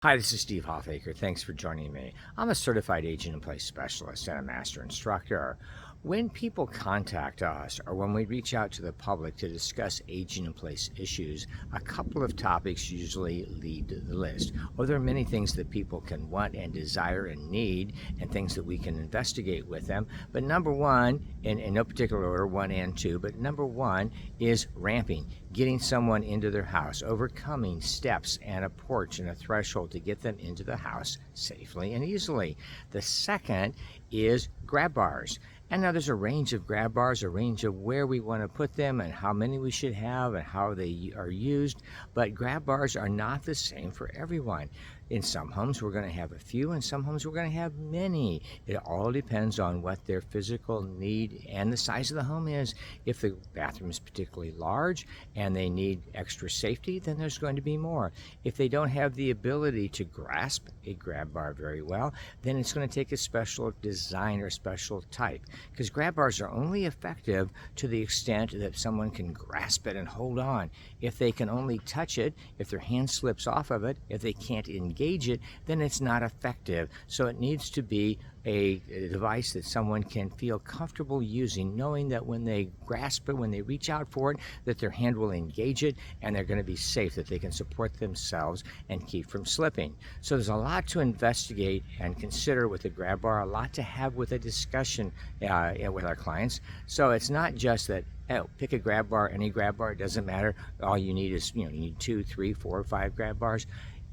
Hi, this is Steve Hoffacker. Thanks for joining me. I'm a certified agent in place specialist and a master instructor. When people contact us or when we reach out to the public to discuss aging in place issues, a couple of topics usually lead to the list. Well, there are many things that people can want and desire and need, and things that we can investigate with them. But number one, in no particular order, one and two, but number one is ramping, getting someone into their house, overcoming steps and a porch and a threshold to get them into the house safely and easily. The second is grab bars. And now there's a range of grab bars, a range of where we want to put them and how many we should have and how they are used. But grab bars are not the same for everyone. In some homes, we're going to have a few. In some homes, we're going to have many. It all depends on what their physical need and the size of the home is. If the bathroom is particularly large and they need extra safety, then there's going to be more. If they don't have the ability to grasp a grab bar very well, then it's going to take a special design or special type, because grab bars are only effective to the extent that someone can grasp it and hold on. If they can only touch it, if their hand slips off of it, if they can't engage it, then it's not effective. So it needs to be a device that someone can feel comfortable using, knowing that when they grasp it, when they reach out for it, that their hand will engage it and they're going to be safe, that they can support themselves and keep from slipping. So there's a lot to investigate and consider with a grab bar, a lot to have with a discussion with our clients. So it's not just that, oh, pick a grab bar, any grab bar, it doesn't matter. All you need is, you need 2, 3, 4, 5 grab bars.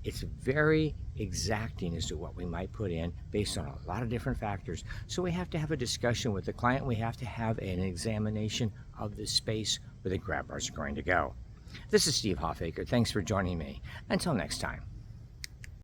It's very exacting as to what we might put in based on a lot of different factors. So we have to have a discussion with the client. We have to have an examination of the space where the grab bars are going to go. This is Steve Hoffacker. Thanks for joining me. Until next time.